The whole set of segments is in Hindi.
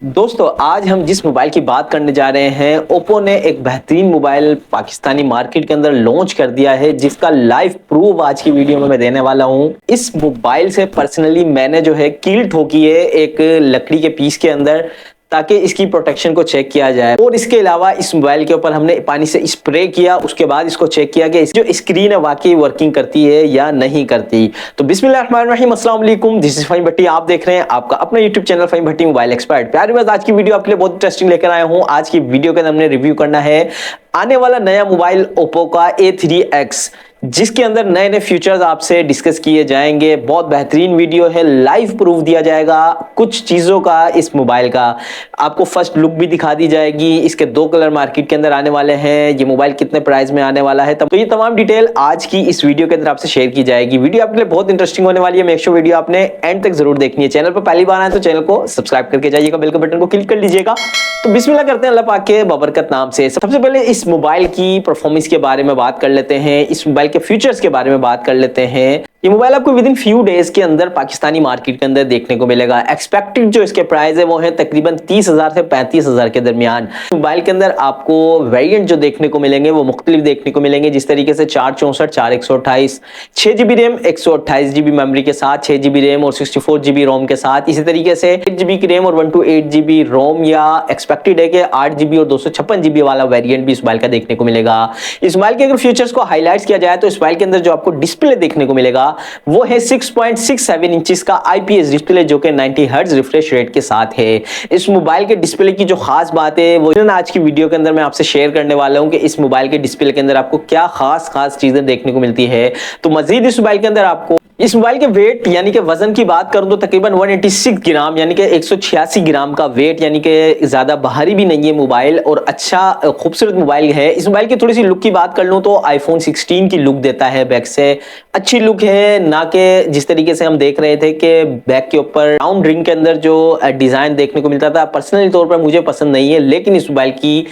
दोस्तों आज हम जिस मोबाइल की बात करने जा रहे हैं, ओप्पो ने एक बेहतरीन मोबाइल पाकिस्तानी मार्केट के अंदर लॉन्च कर दिया है, जिसका लाइव प्रूफ आज की वीडियो में मैं देने वाला हूं। इस मोबाइल से पर्सनली मैंने जो है कील ठोकी है एक लकड़ी के पीस के अंदर, ताकि इसकी प्रोटेक्शन को चेक किया जाए। और इसके अलावा इस मोबाइल के ऊपर हमने पानी से स्प्रे किया, उसके बाद इसको चेक किया कि जो स्क्रीन है वाकई वर्किंग करती है या नहीं करती। तो बिस्मिल्लाहिर्रहमानिर्रहीम, अस्सलाम वालेकुम, दिस इज फहीम भट्टी। आप देख रहे हैं आपका अपना यूट्यूब चैनल फहीम भट्टी मोबाइल एक्सपर्ट। प्यारे व्यूअर्स, आज की वीडियो आपके लिए बहुत इंटरेस्टिंग लेकर आया हूं। आज की वीडियो के अंदर हमने रिव्यू करना है आने वाला नया मोबाइल ओप्पो का A3X, जिसके अंदर नए नए फीचर्स आपसे डिस्कस किए जाएंगे। बहुत बेहतरीन वीडियो है, लाइव प्रूफ दिया जाएगा कुछ चीजों का। इस मोबाइल का आपको फर्स्ट लुक भी दिखा दी जाएगी। इसके 2 कलर मार्केट के अंदर आने वाले हैं, ये मोबाइल कितने प्राइस में आने वाला है, तो ये तमाम डिटेल आज की इस वीडियो के अंदर आपसे शेयर की जाएगी। वीडियो आपके लिए बहुत इंटरेस्टिंग होने वाली है। मेक श्योर वीडियो आपने एंड तक जरूर देखनी है। चैनल पर पहली बार आए तो चैनल को सब्सक्राइब करके जाइएगा, बेल के बटन को क्लिक कर लीजिएगा। तो बिस्मिल्लाह करते हैं अल्लाह पाक के बबरकत नाम से। सबसे पहले इस मोबाइल की परफॉर्मेंस के बारे में बात कर लेते हैं, इस मोबाइल के फीचर्स के बारे में बात कर लेते हैं। ये मोबाइल आपको विद इन फ्यू डेज के अंदर पाकिस्तानी मार्केट के अंदर देखने को मिलेगा। एक्सपेक्टेड जो इसके प्राइस है वो है तकरीबन 30,000 से 35,000 के दरमियान। मोबाइल के अंदर आपको वेरिएंट जो देखने को मिलेंगे वो मुख्तलिफ देखने को मिलेंगे, जिस तरीके से 464, 4128, 6GB रैम, 128GB मेमोरी के साथ, 6GB रैम और 64GB रोम के साथ। इसी तरीके से 8GB की रैम और 128GB रोम, या एक्सपेक्टेड है कि 8GB और 256GB वाला वेरिएंट भी इस मोबाइल का देखने को मिलेगा। इस मोबाइल के अगर फीचर्स को हाईलाइट किया जाए तो इस मोबाइल के अंदर जो आपको डिस्प्ले देखने को मिलेगा वो है 6.67 इंचेस का IPS डिस्प्ले, जो कि 90 हर्ट्ज रिफ्रेश रेट के साथ है। इस मोबाइल के डिस्प्ले की जो खास बात है वो आज की वीडियो के अंदर मैं आपसे शेयर करने वाला हूं कि इस मोबाइल के डिस्प्ले के अंदर आपको क्या खास चीजें देखने को मिलती है। तो मजीद इस मोबाइल के अंदर आपको इस मोबाइल के वेट यानी कि वजन की बात करूं तो तकरीबन 186 ग्राम यानी कि 186 ग्राम का वेट, यानी कि ज्यादा भारी भी नहीं है मोबाइल, और अच्छा खूबसूरत मोबाइल है। इस मोबाइल की थोड़ी सी लुक की बात कर लूं तो आईफोन 16 की लुक देता है बैक से। अच्छी लुक है, ना कि जिस तरीके से हम देख रहे थे कि बैक के ऊपर राउंड रिंग के अंदर जो डिजाइन देखने को मिलता था, पर्सनली तौर पर मुझे पसंद नहीं है। लेकिन इस मोबाइल की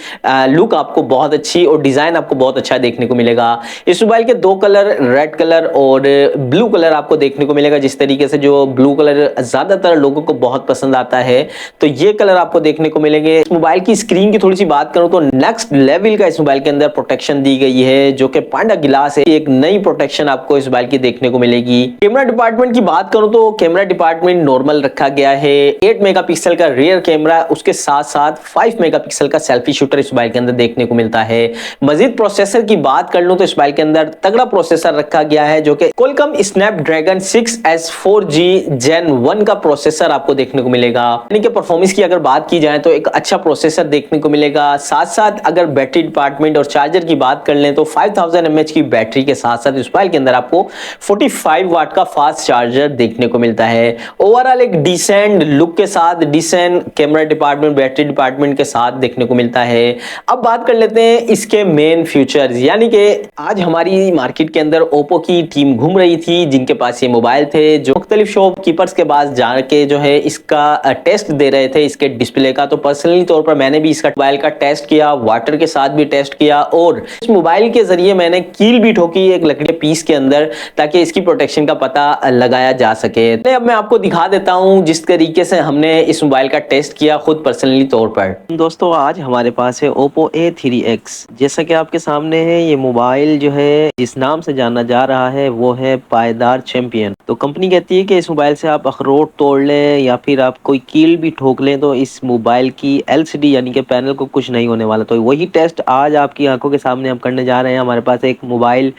लुक आपको बहुत अच्छी और डिजाइन आपको बहुत अच्छा देखने को मिलेगा। इस मोबाइल के 2 कलर, रेड कलर और ब्लू कलर आपको देखने को मिलेगा। जिस तरीके से जो ब्लू कलर ज्यादातर लोगों को बहुत पसंद आता है, तो ये कलर आपको देखने को मिलेंगे। इस मोबाइल की स्क्रीन की थोड़ी सी बात करूं तो नेक्स्ट लेवल का इस मोबाइल के अंदर प्रोटेक्शन दी गई है, जो कि पांडा गिलास है। एक नई प्रोटेक्शन आपको इस मोबाइल की देखने को मिलेगी। कैमरा डिपार्टमेंट की बात करूं तो कैमरा डिपार्टमेंट नॉर्मल रखा गया है। 8 मेगापिक्सल का रियर कैमरा, उसके साथ साथ 5 मेगापिक्सल का सेल्फी शूटर इस मोबाइल के अंदर देखने को मिलता है। मजीद प्रोसेसर की बात कर लूं तो इस मोबाइल के अंदर तगड़ा प्रोसेसर रखा गया है, जो कि Qualcomm Snapdragon 6S 4G Gen 1 का प्रोसेसर आपको देखने को मिलेगा। यानी कि परफॉर्मेंस की अगर बात की जाए तो एक अच्छा प्रोसेसर देखने को मिलेगा। साथ साथ अगर बैटरी डिपार्टमेंट और चार्जर की बात कर लें तो 5000 mAh की बैटरी के साथ साथ इस मोबाइल के अंदर आपको 45 वाट का फास्ट चार्जर देखने को मिलता है। ओवरऑल एक डिसेंट लुक के साथ, decent camera department, battery department के साथ देखने को मिलता है। अब बात कर लेते हैं इसके मेन फीचर्स, यानी कि आज हमारी मार्केट के अंदर ओप्पो की टीम घूम रही थी, जिनके पास ये मोबाइल थे, जो मुख्तलिफ शॉपकीपर्स के पास जाके जो है इसका टेस्ट दे रहे थे इसके डिस्प्ले का। तो पर्सनली तौर पर मैंने भी इसका मोबाइल का टेस्ट किया, वाटर के साथ भी टेस्ट किया, और इस मोबाइल के जरिए मैंने कील भी ठोकी एक लकड़ी के पीस के अंदर, ताकि इसकी प्रोटेक्शन का पता लगाया जा सके। अब मैं आपको दिखा देता हूं जिस तरीके से हमने इस मोबाइल का टेस्ट किया खुद पर्सनली तौर पर। दोस्तों आज हमारे पास है ओप्पो A3X। जैसा कि आपके सामने है, ये मोबाइल जो है जिस नाम से जाना जा रहा है वो है पायदार चैंपियन। तो कंपनी कहती है कि इस मोबाइल से आप अखरोट तोड़ लें या फिर आप कोई कील भी ठोक लें तो इस मोबाइल की LCD यानी कि पैनल को कुछ नहीं होने वाला। तो वही टेस्ट आज आपकी आंखों के सामने हम करने जा रहे हैं। हमारे पास एक मोबाइल,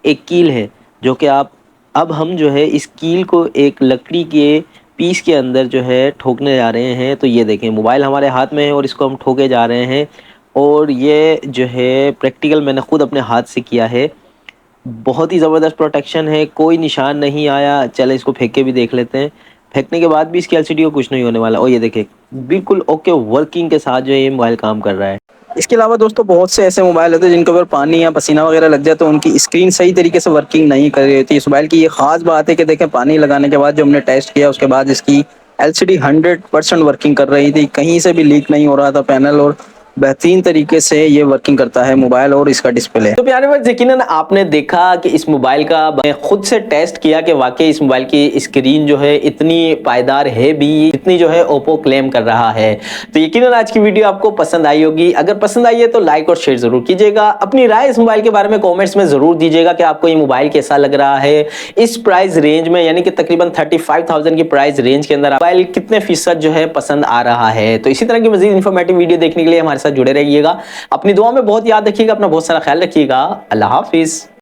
एक कील है, जो कि अब हम जो है इस कील को एक लकड़ी के पीस के अंदर जो है ठोकने जा रहे हैं। तो ये देखें, मोबाइल हमारे हाथ में है और इसको हम ठोके जा रहे हैं, और ये जो है प्रैक्टिकल मैंने खुद अपने हाथ से किया है। बहुत ही ज़बरदस्त प्रोटेक्शन है, कोई निशान नहीं आया। चले इसको फेंक के भी देख लेते हैं। फेंकने के बाद भी इसकी LCD को कुछ नहीं होने वाला। और ये देखें, बिल्कुल ओके वर्किंग के साथ जो है ये मोबाइल काम कर रहा है। इसके अलावा दोस्तों बहुत से ऐसे मोबाइल होते हैं जिनके ऊपर पानी या पसीना वगैरह लग जाए तो उनकी स्क्रीन सही तरीके से वर्किंग नहीं कर रही होती। इस मोबाइल की ये खास बात है कि देखें, पानी लगाने के बाद जो हमने टेस्ट किया उसके बाद इसकी LCD 100% वर्किंग कर रही थी, कहीं से भी लीक नहीं हो रहा था पैनल, और बेहतरीन तरीके से ये वर्किंग करता है मोबाइल और इसका डिस्प्ले। तो प्यारे भाई, यकीनन आपने देखा कि इस मोबाइल का मैं खुद से टेस्ट किया कि वाकई इस मोबाइल की स्क्रीन जो है इतनी पायदार है भी, इतनी जो है ओप्पो क्लेम कर रहा है। तो यकीनन आज की वीडियो आपको पसंद आई होगी। अगर पसंद आई है तो लाइक और शेयर जरूर कीजिएगा। अपनी राय इस मोबाइल के बारे में कॉमेंट्स में जरूर दीजिएगा कि आपको ये मोबाइल कैसा लग रहा है। इस प्राइस रेंज में यानी कि तकरीबन 35,000 की प्राइस रेंज के अंदर मोबाइल कितने फीसद जो है पसंद आ रहा है। तो इसी तरह की मजीद इन्फॉर्मेटिव वीडियो देखने के लिए हमारे साथ जुड़े रहिएगा। अपनी दुआ में बहुत याद रखिएगा, अपना बहुत सारा ख्याल रखिएगा। अल्लाह हाफिज।